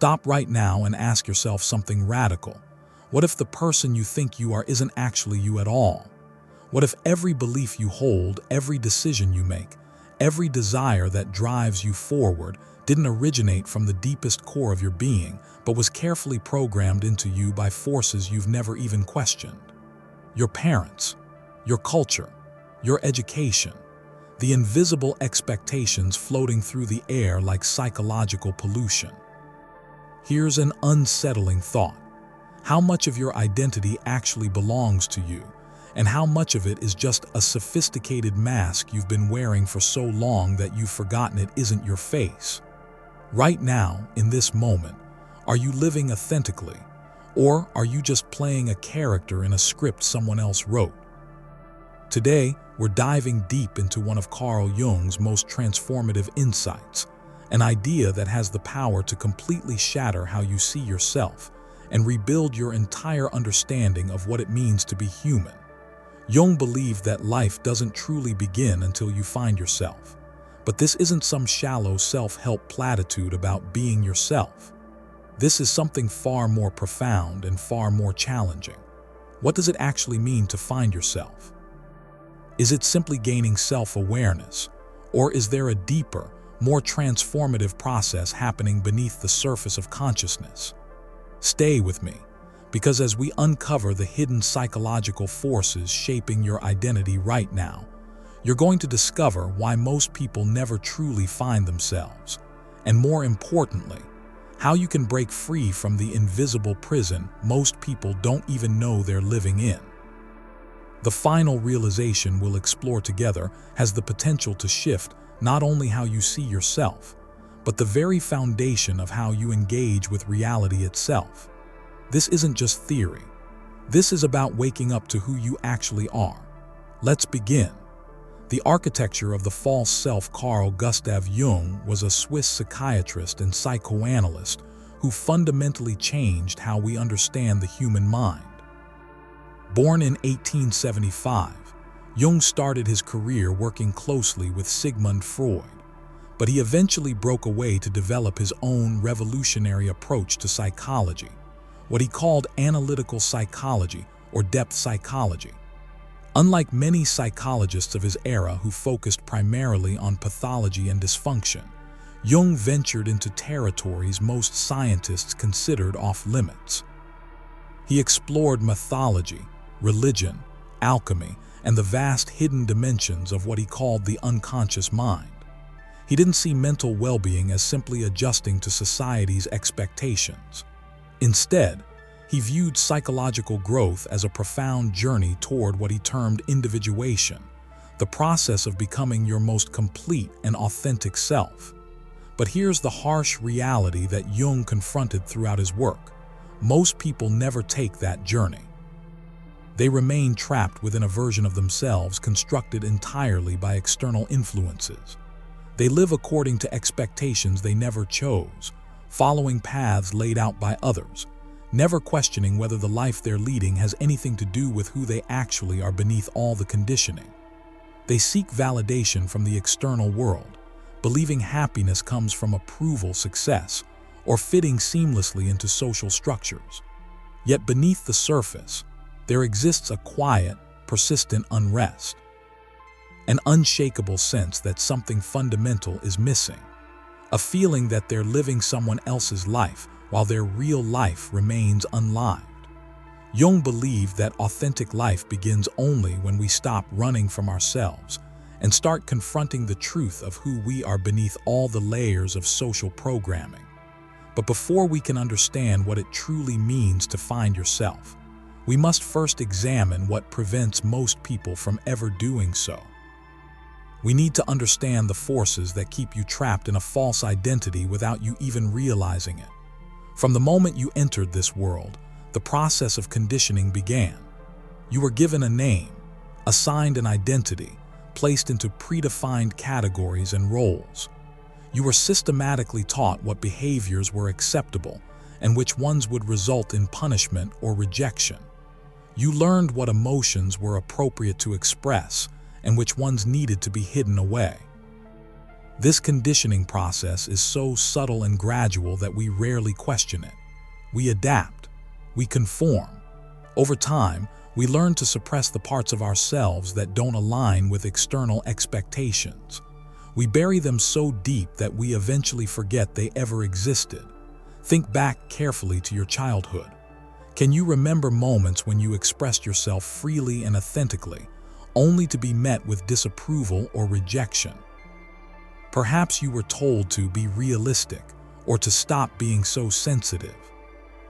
Stop right now and ask yourself something radical. What if the person you think you are isn't actually you at all? What if every belief you hold, every decision you make, every desire that drives you forward didn't originate from the deepest core of your being, but was carefully programmed into you by forces you've never even questioned? Your parents, your culture, your education, the invisible expectations floating through the air like psychological pollution. Here's an unsettling thought. How much of your identity actually belongs to you, and how much of it is just a sophisticated mask you've been wearing for so long that you've forgotten it isn't your face? Right now, in this moment, are you living authentically, or are you just playing a character in a script someone else wrote? Today, we're diving deep into one of Carl Jung's most transformative insights, an idea that has the power to completely shatter how you see yourself and rebuild your entire understanding of what it means to be human. Jung believed that life doesn't truly begin until you find yourself. But this isn't some shallow self-help platitude about being yourself. This is something far more profound and far more challenging. What does it actually mean to find yourself? Is it simply gaining self-awareness, or is there a deeper, more transformative process happening beneath the surface of consciousness? Stay with me, because as we uncover the hidden psychological forces shaping your identity right now, you're going to discover why most people never truly find themselves, and more importantly, how you can break free from the invisible prison most people don't even know they're living in. The final realization we'll explore together has the potential to shift not only how you see yourself, but the very foundation of how you engage with reality itself. This isn't just theory. This is about waking up to who you actually are. Let's begin. The architecture of the false self. Carl Gustav Jung was a Swiss psychiatrist and psychoanalyst who fundamentally changed how we understand the human mind. Born in 1875, Jung started his career working closely with Sigmund Freud, but he eventually broke away to develop his own revolutionary approach to psychology, what he called analytical psychology or depth psychology. Unlike many psychologists of his era who focused primarily on pathology and dysfunction, Jung ventured into territories most scientists considered off-limits. He explored mythology, religion, alchemy, and the vast hidden dimensions of what he called the unconscious mind. He didn't see mental well-being as simply adjusting to society's expectations. Instead, he viewed psychological growth as a profound journey toward what he termed individuation, the process of becoming your most complete and authentic self. But here's the harsh reality that Jung confronted throughout his work. Most people never take that journey. They remain trapped within a version of themselves constructed entirely by external influences. They live according to expectations they never chose, following paths laid out by others, never questioning whether the life they're leading has anything to do with who they actually are beneath all the conditioning. They seek validation from the external world, believing happiness comes from approval, success, or fitting seamlessly into social structures. Yet beneath the surface, there exists a quiet, persistent unrest, an unshakable sense that something fundamental is missing, a feeling that they're living someone else's life while their real life remains unlived. Jung believed that authentic life begins only when we stop running from ourselves and start confronting the truth of who we are beneath all the layers of social programming. But before we can understand what it truly means to find yourself, we must first examine what prevents most people from ever doing so. We need to understand the forces that keep you trapped in a false identity without you even realizing it. From the moment you entered this world, the process of conditioning began. You were given a name, assigned an identity, placed into predefined categories and roles. You were systematically taught what behaviors were acceptable and which ones would result in punishment or rejection. You learned what emotions were appropriate to express and which ones needed to be hidden away. This conditioning process is so subtle and gradual that we rarely question it. We adapt. We conform. Over time, we learn to suppress the parts of ourselves that don't align with external expectations. We bury them so deep that we eventually forget they ever existed. Think back carefully to your childhood. Can you remember moments when you expressed yourself freely and authentically, only to be met with disapproval or rejection? Perhaps you were told to be realistic or to stop being so sensitive.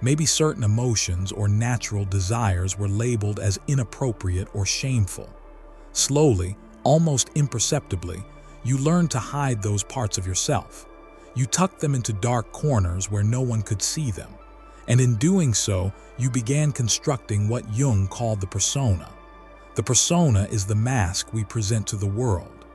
Maybe certain emotions or natural desires were labeled as inappropriate or shameful. Slowly, almost imperceptibly, you learned to hide those parts of yourself. You tucked them into dark corners where no one could see them. And in doing so, you began constructing what Jung called the persona. The persona is the mask we present to the world.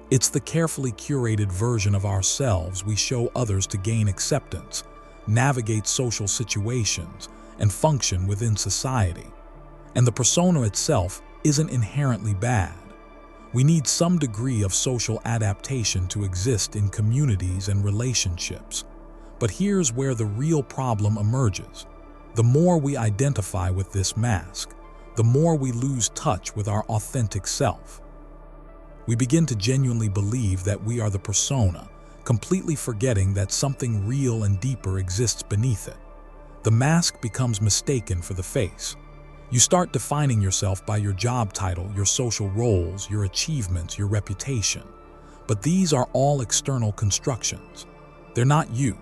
It's the carefully curated version of ourselves we show others to gain acceptance, navigate social situations, and function within society. And the persona itself isn't inherently bad. We need some degree of social adaptation to exist in communities and relationships. But here's where the real problem emerges. The more we identify with this mask, the more we lose touch with our authentic self. We begin to genuinely believe that we are the persona, completely forgetting that something real and deeper exists beneath it. The mask becomes mistaken for the face. You start defining yourself by your job title, your social roles, your achievements, your reputation. But these are all external constructions. They're not you.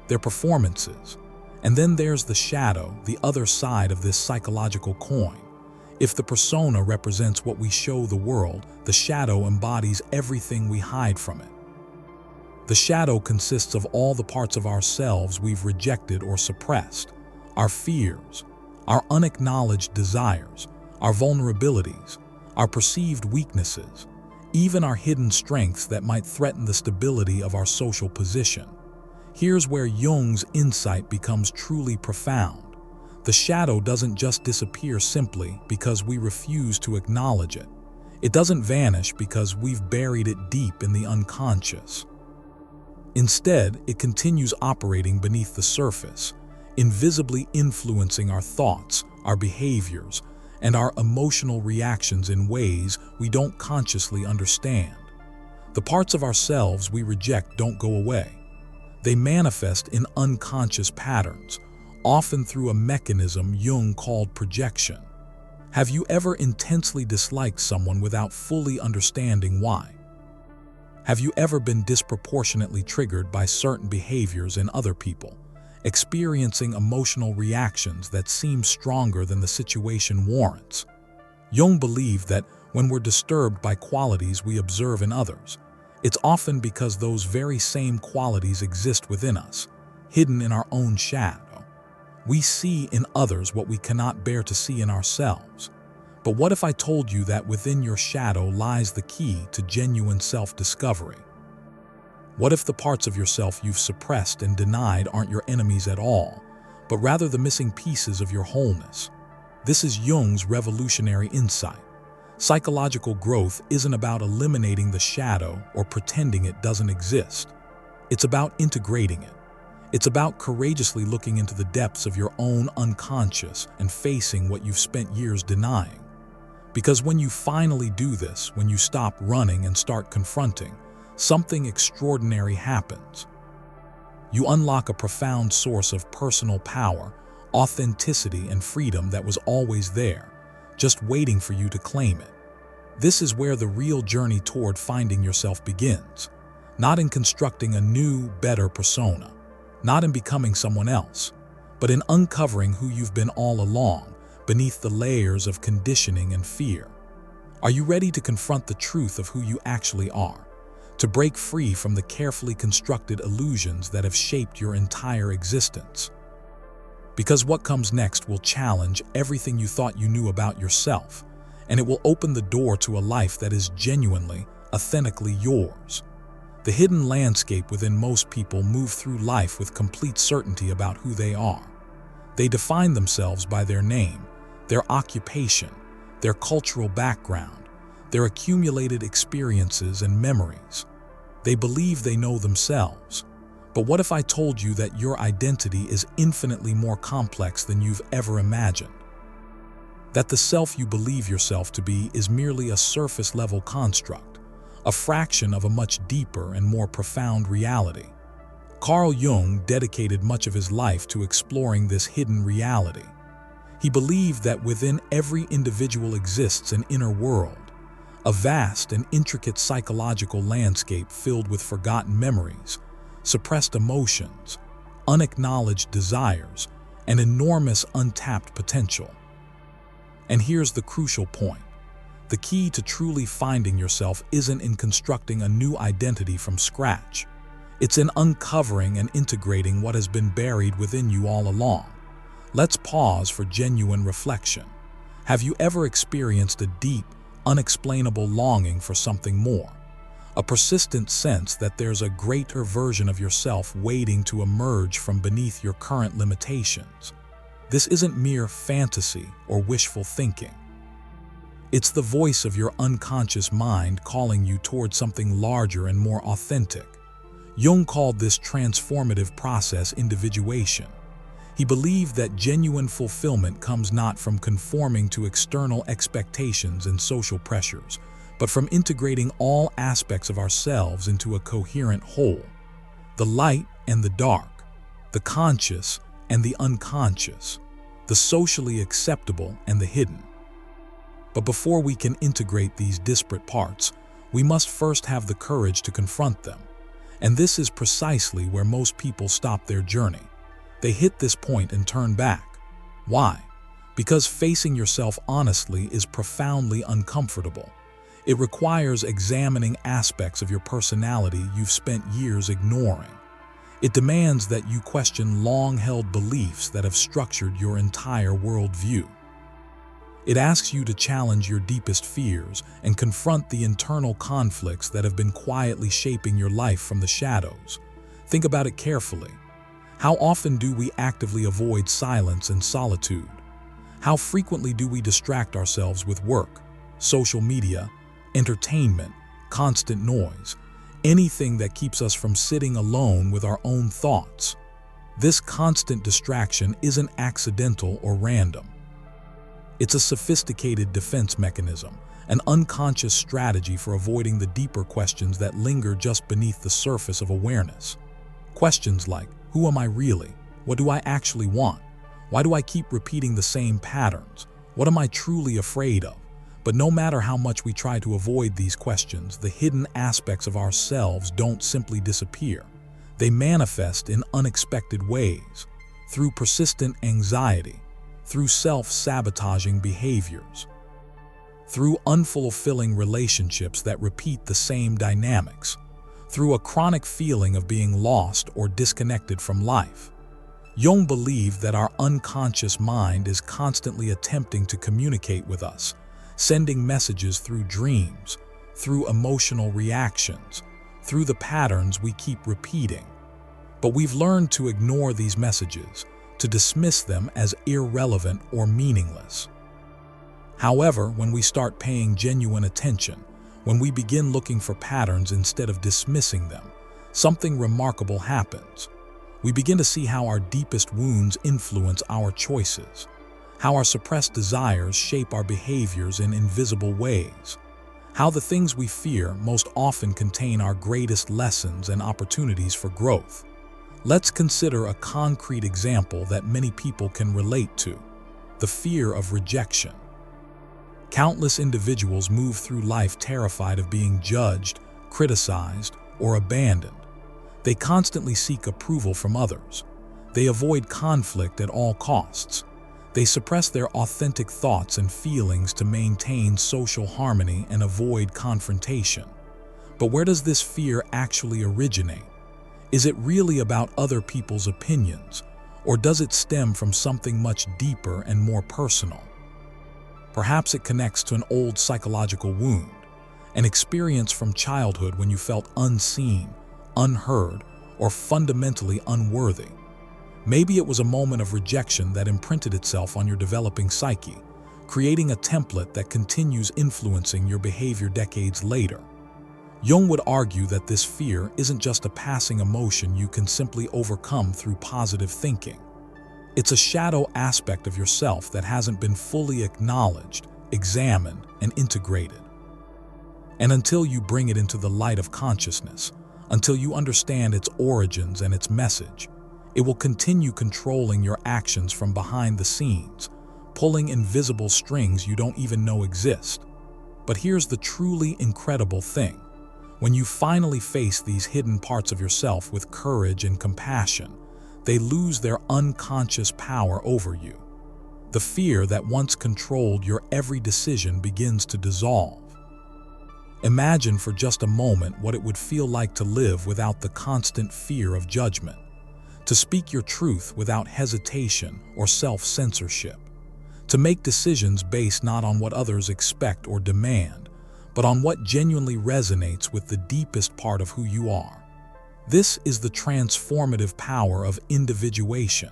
They're performances. And then there's the shadow, the other side of this psychological coin. If the persona represents what we show the world, the shadow embodies everything we hide from it. The shadow consists of all the parts of ourselves we've rejected or suppressed, our fears, our unacknowledged desires, our vulnerabilities, our perceived weaknesses, even our hidden strengths that might threaten the stability of our social position. Here's where Jung's insight becomes truly profound. The shadow doesn't just disappear simply because we refuse to acknowledge it. It doesn't vanish because we've buried it deep in the unconscious. Instead, it continues operating beneath the surface, invisibly influencing our thoughts, our behaviors, and our emotional reactions in ways we don't consciously understand. The parts of ourselves we reject don't go away. They manifest in unconscious patterns, often through a mechanism Jung called projection. Have you ever intensely disliked someone without fully understanding why? Have you ever been disproportionately triggered by certain behaviors in other people, experiencing emotional reactions that seem stronger than the situation warrants? Jung believed that when we're disturbed by qualities we observe in others, it's often because those very same qualities exist within us, hidden in our own shadow. We see in others what we cannot bear to see in ourselves. But what if I told you that within your shadow lies the key to genuine self-discovery? What if the parts of yourself you've suppressed and denied aren't your enemies at all, but rather the missing pieces of your wholeness? This is Jung's revolutionary insight. Psychological growth isn't about eliminating the shadow or pretending it doesn't exist. It's about integrating it. It's about courageously looking into the depths of your own unconscious and facing what you've spent years denying. Because when you finally do this, when you stop running and start confronting, something extraordinary happens. You unlock a profound source of personal power, authenticity, and freedom that was always there, just waiting for you to claim it. This is where the real journey toward finding yourself begins, not in constructing a new, better persona, not in becoming someone else, but in uncovering who you've been all along, beneath the layers of conditioning and fear. Are you ready to confront the truth of who you actually are? To break free from the carefully constructed illusions that have shaped your entire existence? Because what comes next will challenge everything you thought you knew about yourself, and it will open the door to a life that is genuinely, authentically yours. The hidden landscape within most people move through life with complete certainty about who they are. They define themselves by their name, their occupation, their cultural background, their accumulated experiences and memories. They believe they know themselves. But what if I told you that your identity is infinitely more complex than you've ever imagined? That the self you believe yourself to be is merely a surface-level construct, a fraction of a much deeper and more profound reality. Carl Jung dedicated much of his life to exploring this hidden reality. He believed that within every individual exists an inner world, a vast and intricate psychological landscape filled with forgotten memories, suppressed emotions, unacknowledged desires, and enormous untapped potential. And here's the crucial point. The key to truly finding yourself isn't in constructing a new identity from scratch. It's in uncovering and integrating what has been buried within you all along. Let's pause for genuine reflection. Have you ever experienced a deep, unexplainable longing for something more? A persistent sense that there's a greater version of yourself waiting to emerge from beneath your current limitations. This isn't mere fantasy or wishful thinking. It's the voice of your unconscious mind calling you toward something larger and more authentic. Jung called this transformative process individuation. He believed that genuine fulfillment comes not from conforming to external expectations and social pressures, but from integrating all aspects of ourselves into a coherent whole. The light and the dark, the conscious and the unconscious, the socially acceptable and the hidden. But before we can integrate these disparate parts, we must first have the courage to confront them. And this is precisely where most people stop their journey. They hit this point and turn back. Why? Because facing yourself honestly is profoundly uncomfortable. It requires examining aspects of your personality you've spent years ignoring. It demands that you question long-held beliefs that have structured your entire worldview. It asks you to challenge your deepest fears and confront the internal conflicts that have been quietly shaping your life from the shadows. Think about it carefully. How often do we actively avoid silence and solitude? How frequently do we distract ourselves with work, social media, entertainment, constant noise, anything that keeps us from sitting alone with our own thoughts? This constant distraction isn't accidental or random. It's a sophisticated defense mechanism, an unconscious strategy for avoiding the deeper questions that linger just beneath the surface of awareness. Questions like, who am I really? What do I actually want? Why do I keep repeating the same patterns? What am I truly afraid of? But no matter how much we try to avoid these questions, the hidden aspects of ourselves don't simply disappear. They manifest in unexpected ways, through persistent anxiety, through self-sabotaging behaviors, through unfulfilling relationships that repeat the same dynamics, through a chronic feeling of being lost or disconnected from life. Jung believed that our unconscious mind is constantly attempting to communicate with us, sending messages through dreams, through emotional reactions, through the patterns we keep repeating. But we've learned to ignore these messages, to dismiss them as irrelevant or meaningless. However, when we start paying genuine attention, when we begin looking for patterns instead of dismissing them, something remarkable happens. We begin to see how our deepest wounds influence our choices, how our suppressed desires shape our behaviors in invisible ways, how the things we fear most often contain our greatest lessons and opportunities for growth. Let's consider a concrete example that many people can relate to: the fear of rejection. Countless individuals move through life terrified of being judged, criticized, or abandoned. They constantly seek approval from others. They avoid conflict at all costs. They suppress their authentic thoughts and feelings to maintain social harmony and avoid confrontation. But where does this fear actually originate? Is it really about other people's opinions, or does it stem from something much deeper and more personal? Perhaps it connects to an old psychological wound, an experience from childhood when you felt unseen, unheard, or fundamentally unworthy. Maybe it was a moment of rejection that imprinted itself on your developing psyche, creating a template that continues influencing your behavior decades later. Jung would argue that this fear isn't just a passing emotion you can simply overcome through positive thinking. It's a shadow aspect of yourself that hasn't been fully acknowledged, examined, and integrated. And until you bring it into the light of consciousness, until you understand its origins and its message, it will continue controlling your actions from behind the scenes, pulling invisible strings you don't even know exist. But here's the truly incredible thing. When you finally face these hidden parts of yourself with courage and compassion, they lose their unconscious power over you. The fear that once controlled your every decision begins to dissolve. Imagine for just a moment what it would feel like to live without the constant fear of judgment, to speak your truth without hesitation or self-censorship, to make decisions based not on what others expect or demand, but on what genuinely resonates with the deepest part of who you are. This is the transformative power of individuation.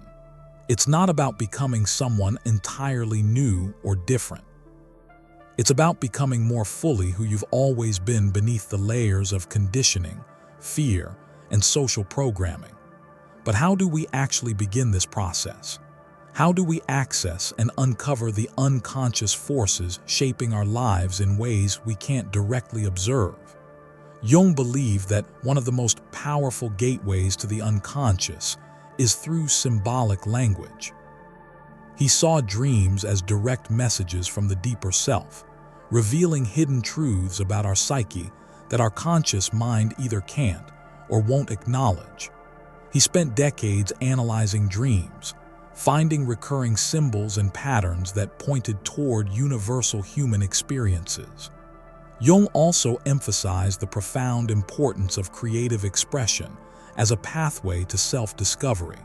It's not about becoming someone entirely new or different. It's about becoming more fully who you've always been beneath the layers of conditioning, fear, and social programming. But how do we actually begin this process? How do we access and uncover the unconscious forces shaping our lives in ways we can't directly observe? Jung believed that one of the most powerful gateways to the unconscious is through symbolic language. He saw dreams as direct messages from the deeper self, revealing hidden truths about our psyche that our conscious mind either can't or won't acknowledge. He spent decades analyzing dreams, finding recurring symbols and patterns that pointed toward universal human experiences. Jung also emphasized the profound importance of creative expression as a pathway to self-discovery.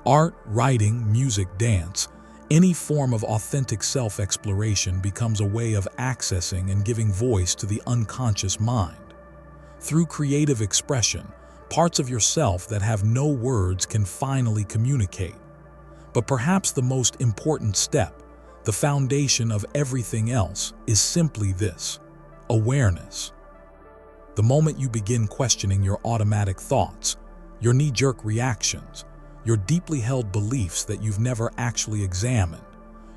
Art, writing, music, dance, any form of authentic self-exploration becomes a way of accessing and giving voice to the unconscious mind. Through creative expression, parts of yourself that have no words can finally communicate. But perhaps the most important step, the foundation of everything else, is simply this: awareness. The moment you begin questioning your automatic thoughts, your knee-jerk reactions, your deeply held beliefs that you've never actually examined,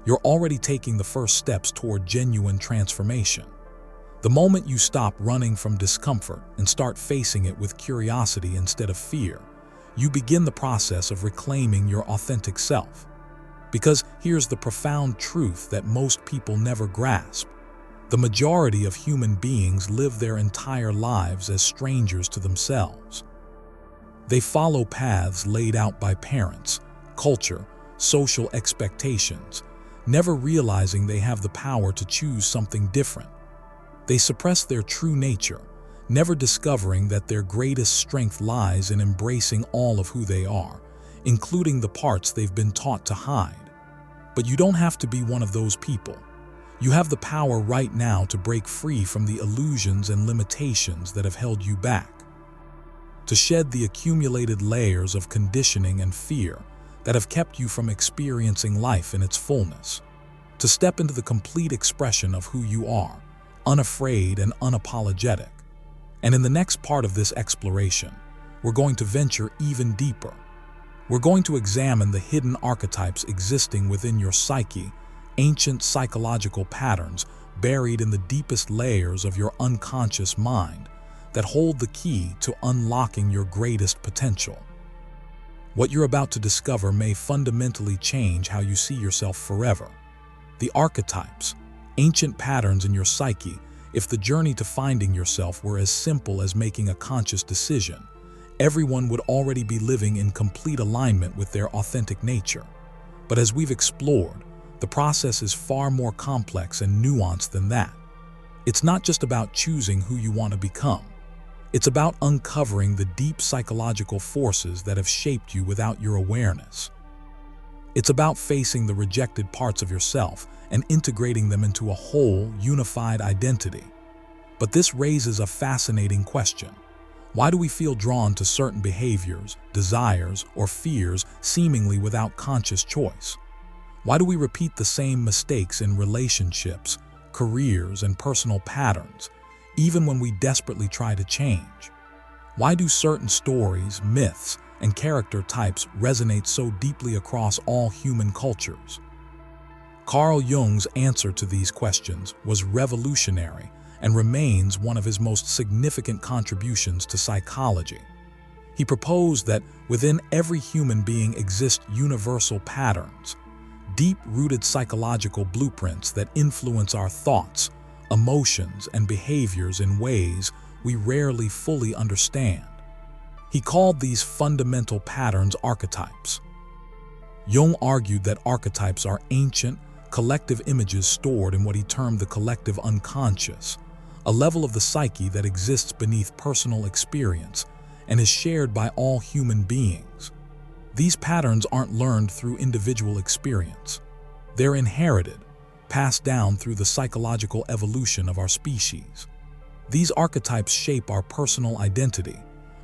you're already taking the first steps toward genuine transformation. The moment you stop running from discomfort and start facing it with curiosity instead of fear, you begin the process of reclaiming your authentic self. Because here's the profound truth that most people never grasp. The majority of human beings live their entire lives as strangers to themselves. They follow paths laid out by parents, culture, social expectations, never realizing they have the power to choose something different. They suppress their true nature, never discovering that their greatest strength lies in embracing all of who they are, including the parts they've been taught to hide. But you don't have to be one of those people. You have the power right now to break free from the illusions and limitations that have held you back, to shed the accumulated layers of conditioning and fear that have kept you from experiencing life in its fullness, to step into the complete expression of who you are, unafraid and unapologetic. And in the next part of this exploration, we're going to venture even deeper. We're going to examine the hidden archetypes existing within your psyche, ancient psychological patterns buried in the deepest layers of your unconscious mind that hold the key to unlocking your greatest potential. What you're about to discover may fundamentally change how you see yourself forever. The archetypes, ancient patterns in your psyche. If the journey to finding yourself were as simple as making a conscious decision, everyone would already be living in complete alignment with their authentic nature. But as we've explored, the process is far more complex and nuanced than that. It's not just about choosing who you want to become. It's about uncovering the deep psychological forces that have shaped you without your awareness. It's about facing the rejected parts of yourself and integrating them into a whole, unified identity. But this raises a fascinating question. Why do we feel drawn to certain behaviors, desires, or fears seemingly without conscious choice? Why do we repeat the same mistakes in relationships, careers, and personal patterns, even when we desperately try to change? Why do certain stories, myths, and character types resonate so deeply across all human cultures? Carl Jung's answer to these questions was revolutionary and remains one of his most significant contributions to psychology. He proposed that within every human being exist universal patterns, deep-rooted psychological blueprints that influence our thoughts, emotions, and behaviors in ways we rarely fully understand. He called these fundamental patterns archetypes. Jung argued that archetypes are ancient, collective images stored in what he termed the collective unconscious, a level of the psyche that exists beneath personal experience and is shared by all human beings. These patterns aren't learned through individual experience. They're inherited, passed down through the psychological evolution of our species. These archetypes shape our personal identity,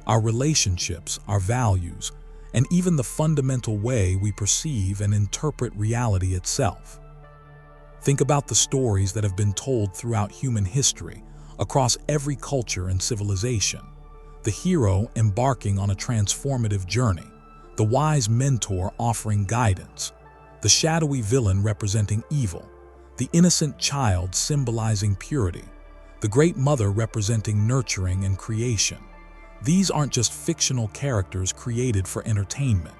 our relationships, our values, and even the fundamental way we perceive and interpret reality itself. Think about the stories that have been told throughout human history, across every culture and civilization. The hero embarking on a transformative journey, the wise mentor offering guidance, the shadowy villain representing evil, the innocent child symbolizing purity, the great mother representing nurturing and creation. These aren't just fictional characters created for entertainment.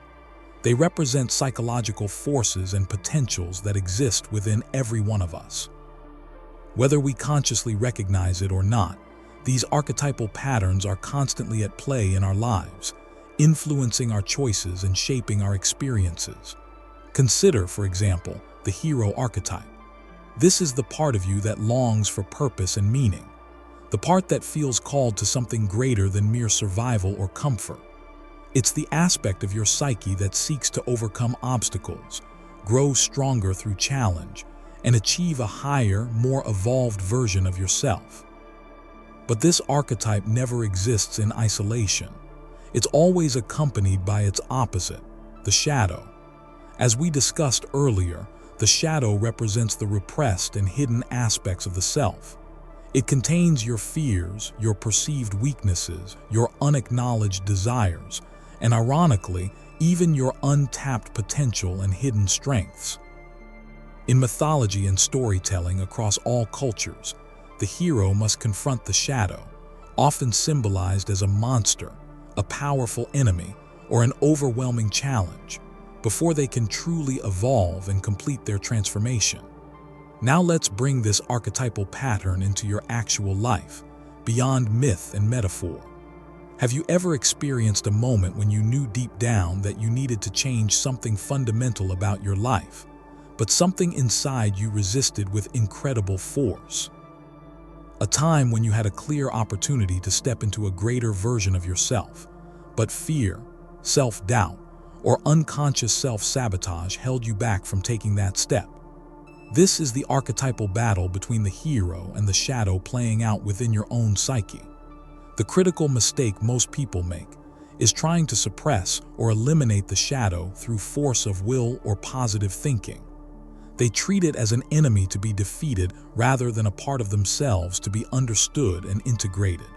They represent psychological forces and potentials that exist within every one of us. Whether we consciously recognize it or not, these archetypal patterns are constantly at play in our lives, influencing our choices and shaping our experiences. Consider, for example, the hero archetype. This is the part of you that longs for purpose and meaning, the part that feels called to something greater than mere survival or comfort. It's the aspect of your psyche that seeks to overcome obstacles, grow stronger through challenge, and achieve a higher, more evolved version of yourself. But this archetype never exists in isolation. It's always accompanied by its opposite, the shadow. As we discussed earlier, the shadow represents the repressed and hidden aspects of the self. It contains your fears, your perceived weaknesses, your unacknowledged desires, and ironically, even your untapped potential and hidden strengths. In mythology and storytelling across all cultures, the hero must confront the shadow, often symbolized as a monster, a powerful enemy, or an overwhelming challenge, before they can truly evolve and complete their transformation. Now let's bring this archetypal pattern into your actual life, beyond myth and metaphor. Have you ever experienced a moment when you knew deep down that you needed to change something fundamental about your life, but something inside you resisted with incredible force? A time when you had a clear opportunity to step into a greater version of yourself, but fear, self-doubt, or unconscious self-sabotage held you back from taking that step. This is the archetypal battle between the hero and the shadow playing out within your own psyche. The critical mistake most people make is trying to suppress or eliminate the shadow through force of will or positive thinking. They treat it as an enemy to be defeated rather than a part of themselves to be understood and integrated.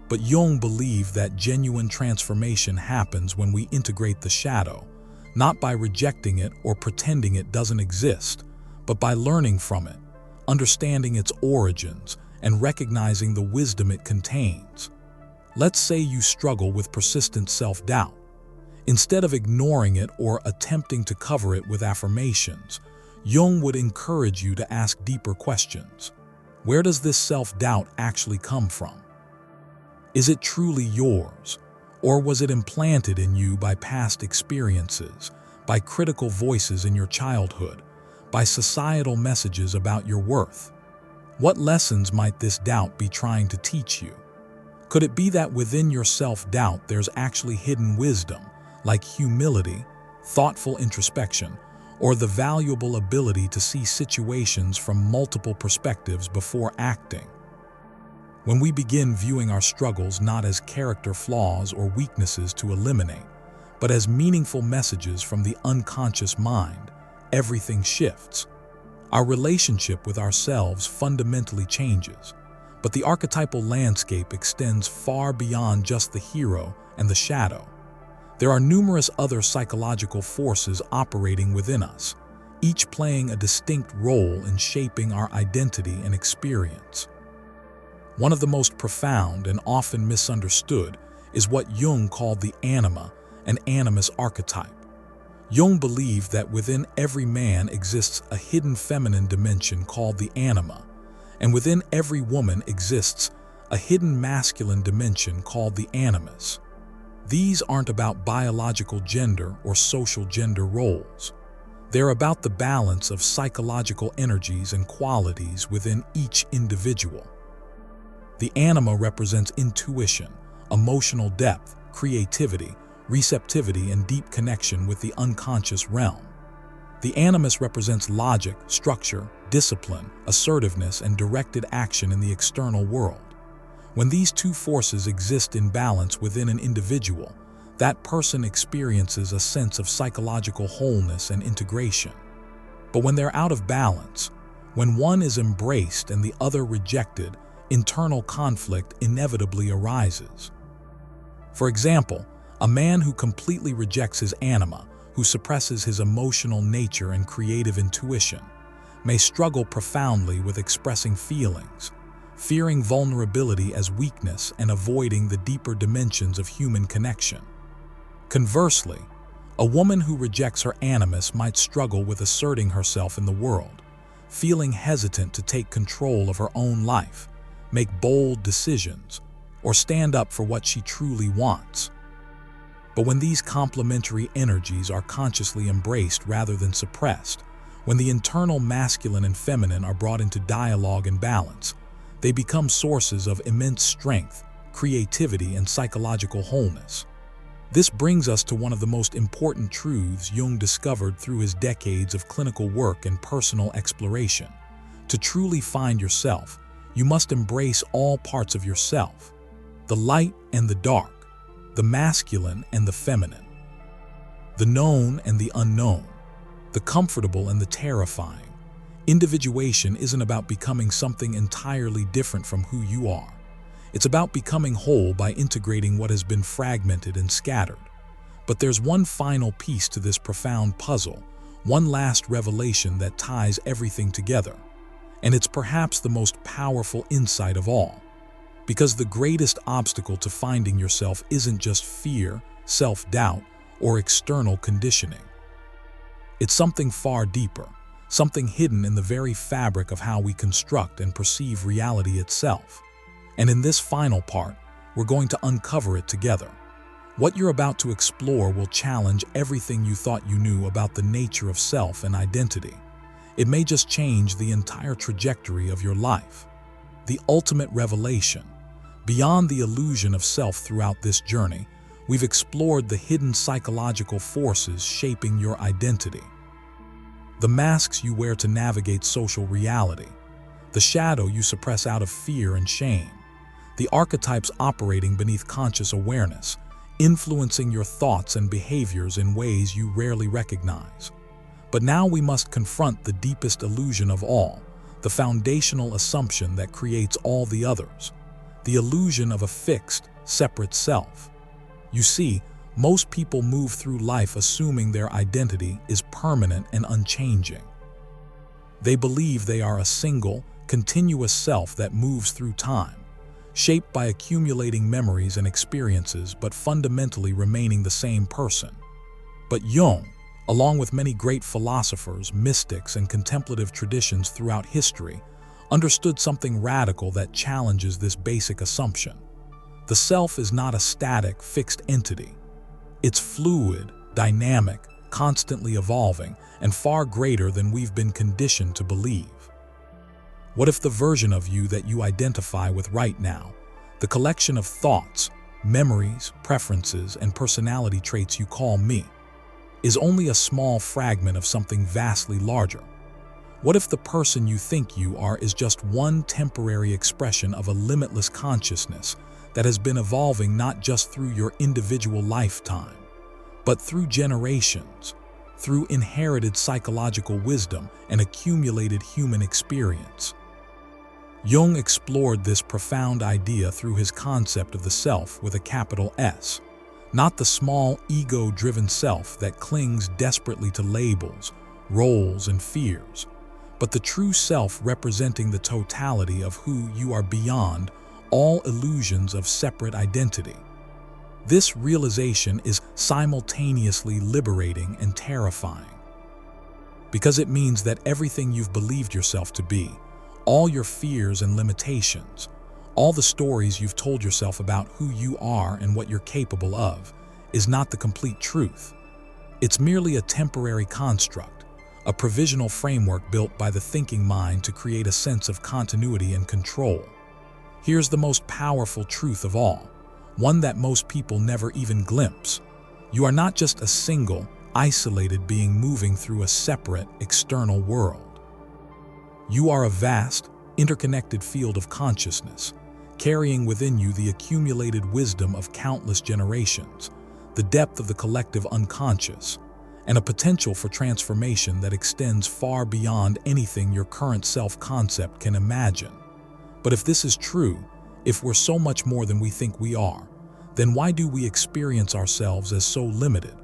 But Jung believed that genuine transformation happens when we integrate the shadow, not by rejecting it or pretending it doesn't exist, but by learning from it, understanding its origins, and recognizing the wisdom it contains. Let's say you struggle with persistent self-doubt. Instead of ignoring it or attempting to cover it with affirmations, Jung would encourage you to ask deeper questions. Where does this self-doubt actually come from? Is it truly yours, or was it implanted in you by past experiences, by critical voices in your childhood, by societal messages about your worth? What lessons might this doubt be trying to teach you? Could it be that within your self-doubt there's actually hidden wisdom, like humility, thoughtful introspection, or the valuable ability to see situations from multiple perspectives before acting? When we begin viewing our struggles not as character flaws or weaknesses to eliminate, but as meaningful messages from the unconscious mind, everything shifts. Our relationship with ourselves fundamentally changes. But the archetypal landscape extends far beyond just the hero and the shadow. There are numerous other psychological forces operating within us, each playing a distinct role in shaping our identity and experience. One of the most profound and often misunderstood is what Jung called the anima and animus archetype. Jung believed that within every man exists a hidden feminine dimension called the anima, and within every woman exists a hidden masculine dimension called the animus. These aren't about biological gender or social gender roles. They're about the balance of psychological energies and qualities within each individual. The anima represents intuition, emotional depth, creativity, receptivity, and deep connection with the unconscious realm. The animus represents logic, structure, discipline, assertiveness, and directed action in the external world. When these two forces exist in balance within an individual, that person experiences a sense of psychological wholeness and integration. But when they're out of balance, when one is embraced and the other rejected, internal conflict inevitably arises. For example, a man who completely rejects his anima, who suppresses his emotional nature and creative intuition, may struggle profoundly with expressing feelings, fearing vulnerability as weakness and avoiding the deeper dimensions of human connection. Conversely, a woman who rejects her animus might struggle with asserting herself in the world, feeling hesitant to take control of her own life, make bold decisions, or stand up for what she truly wants. But when these complementary energies are consciously embraced rather than suppressed, when the internal masculine and feminine are brought into dialogue and balance, they become sources of immense strength, creativity, and psychological wholeness. This brings us to one of the most important truths Jung discovered through his decades of clinical work and personal exploration. To truly find yourself, you must embrace all parts of yourself, the light and the dark, the masculine and the feminine, the known and the unknown, the comfortable and the terrifying. Individuation isn't about becoming something entirely different from who you are. It's about becoming whole by integrating what has been fragmented and scattered. But there's one final piece to this profound puzzle, one last revelation that ties everything together. And it's perhaps the most powerful insight of all. Because the greatest obstacle to finding yourself isn't just fear, self-doubt, or external conditioning. It's something far deeper, something hidden in the very fabric of how we construct and perceive reality itself. And in this final part, we're going to uncover it together. What you're about to explore will challenge everything you thought you knew about the nature of self and identity. It may just change the entire trajectory of your life. The ultimate revelation. Beyond the illusion of self throughout this journey, we've explored the hidden psychological forces shaping your identity. The masks you wear to navigate social reality, the shadow you suppress out of fear and shame, the archetypes operating beneath conscious awareness, influencing your thoughts and behaviors in ways you rarely recognize. But now we must confront the deepest illusion of all, the foundational assumption that creates all the others, the illusion of a fixed, separate self. You see, most people move through life assuming their identity is permanent and unchanging. They believe they are a single, continuous self that moves through time, shaped by accumulating memories and experiences but fundamentally remaining the same person. But Jung, along with many great philosophers, mystics, and contemplative traditions throughout history, understood something radical that challenges this basic assumption. The self is not a static, fixed entity. It's fluid, dynamic, constantly evolving, and far greater than we've been conditioned to believe. What if the version of you that you identify with right now, the collection of thoughts, memories, preferences, and personality traits you call me, is only a small fragment of something vastly larger? What if the person you think you are is just one temporary expression of a limitless consciousness that has been evolving not just through your individual lifetime, but through generations, through inherited psychological wisdom and accumulated human experience? Jung explored this profound idea through his concept of the self with a capital S, not the small, ego-driven self that clings desperately to labels, roles, and fears, but the true self representing the totality of who you are beyond all illusions of separate identity. This realization is simultaneously liberating and terrifying, because it means that everything you've believed yourself to be, all your fears and limitations, all the stories you've told yourself about who you are and what you're capable of, is not the complete truth. It's merely a temporary construct, a provisional framework built by the thinking mind to create a sense of continuity and control. Here's the most powerful truth of all, one that most people never even glimpse. You are not just a single, isolated being moving through a separate, external world. You are a vast, interconnected field of consciousness, carrying within you the accumulated wisdom of countless generations, the depth of the collective unconscious, and a potential for transformation that extends far beyond anything your current self-concept can imagine. But if this is true, if we're so much more than we think we are, then why do we experience ourselves as so limited?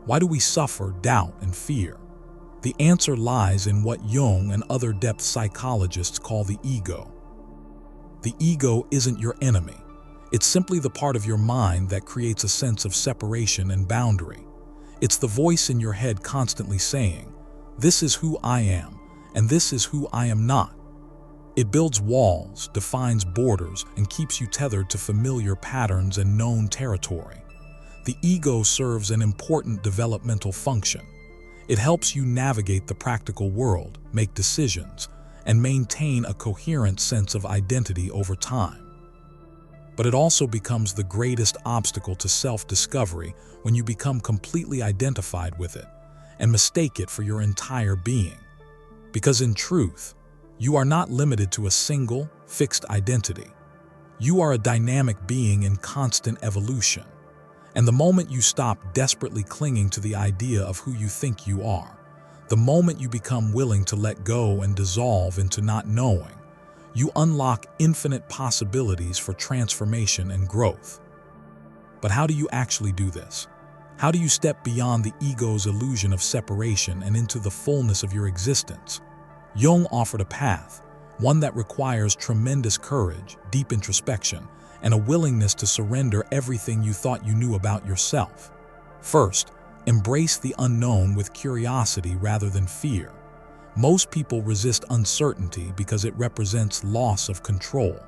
Why do we suffer doubt and fear? The answer lies in what Jung and other depth psychologists call the ego. The ego isn't your enemy. It's simply the part of your mind that creates a sense of separation and boundary. It's the voice in your head constantly saying, "This is who I am, and this is who I am not." It builds walls, defines borders, and keeps you tethered to familiar patterns and known territory. The ego serves an important developmental function. It helps you navigate the practical world, make decisions, and maintain a coherent sense of identity over time. But it also becomes the greatest obstacle to self-discovery when you become completely identified with it and mistake it for your entire being. Because in truth, you are not limited to a single, fixed identity. You are a dynamic being in constant evolution. And the moment you stop desperately clinging to the idea of who you think you are, the moment you become willing to let go and dissolve into not knowing, you unlock infinite possibilities for transformation and growth. But how do you actually do this? How do you step beyond the ego's illusion of separation and into the fullness of your existence? Jung offered a path, one that requires tremendous courage, deep introspection, and a willingness to surrender everything you thought you knew about yourself. First, embrace the unknown with curiosity rather than fear. Most people resist uncertainty because it represents loss of control.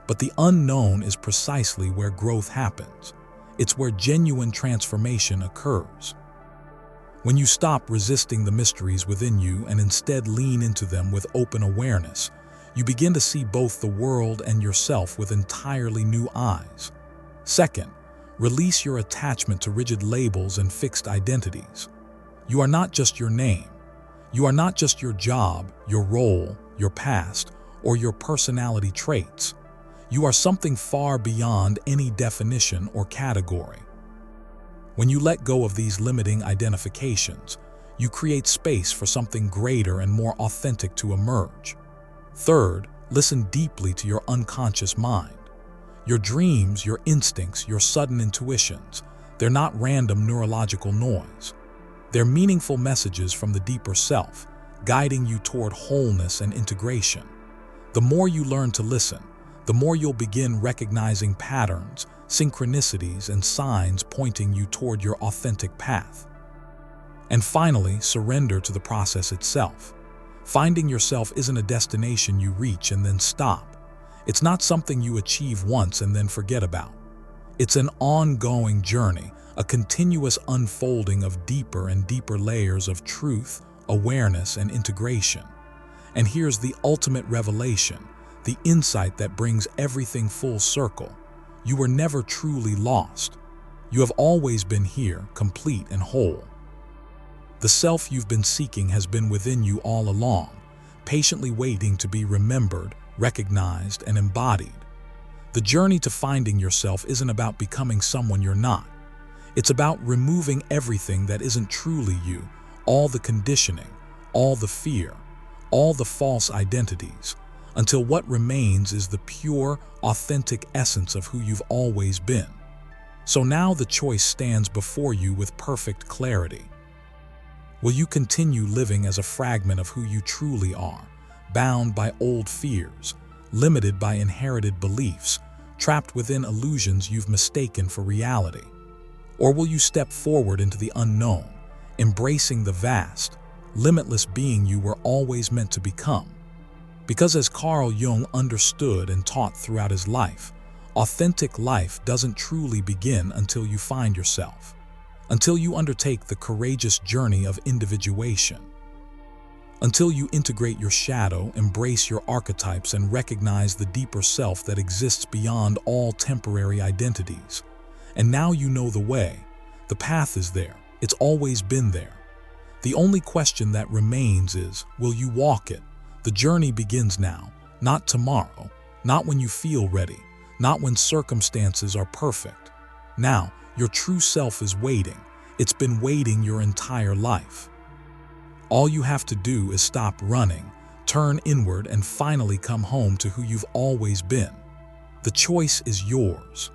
But the unknown is precisely where growth happens. It's where genuine transformation occurs. When you stop resisting the mysteries within you and instead lean into them with open awareness, you begin to see both the world and yourself with entirely new eyes. Second, release your attachment to rigid labels and fixed identities. You are not just your name. You are not just your job, your role, your past, or your personality traits. You are something far beyond any definition or category. When you let go of these limiting identifications, you create space for something greater and more authentic to emerge. Third, listen deeply to your unconscious mind. Your dreams, your instincts, your sudden intuitions, they're not random neurological noise. They're meaningful messages from the deeper self, guiding you toward wholeness and integration. The more you learn to listen, the more you'll begin recognizing patterns, synchronicities, and signs pointing you toward your authentic path. And finally, surrender to the process itself. Finding yourself isn't a destination you reach and then stop. It's not something you achieve once and then forget about. It's an ongoing journey, a continuous unfolding of deeper and deeper layers of truth, awareness, and integration. And here's the ultimate revelation, the insight that brings everything full circle. You were never truly lost. You have always been here, complete and whole. The self you've been seeking has been within you all along, patiently waiting to be remembered, recognized, and embodied. The journey to finding yourself isn't about becoming someone you're not. It's about removing everything that isn't truly you, all the conditioning, all the fear, all the false identities, until what remains is the pure, authentic essence of who you've always been. So now the choice stands before you with perfect clarity. Will you continue living as a fragment of who you truly are, bound by old fears, limited by inherited beliefs, trapped within illusions you've mistaken for reality? Or will you step forward into the unknown, embracing the vast, limitless being you were always meant to become? Because as Carl Jung understood and taught throughout his life, authentic life doesn't truly begin until you find yourself, until you undertake the courageous journey of individuation, until you integrate your shadow, embrace your archetypes, and recognize the deeper self that exists beyond all temporary identities. And now you know the way. The path is there. It's always been there. The only question that remains is, will you walk it? The journey begins now, not tomorrow, not when you feel ready, not when circumstances are perfect. Now, your true self is waiting. It's been waiting your entire life. All you have to do is stop running, turn inward, and finally come home to who you've always been. The choice is yours.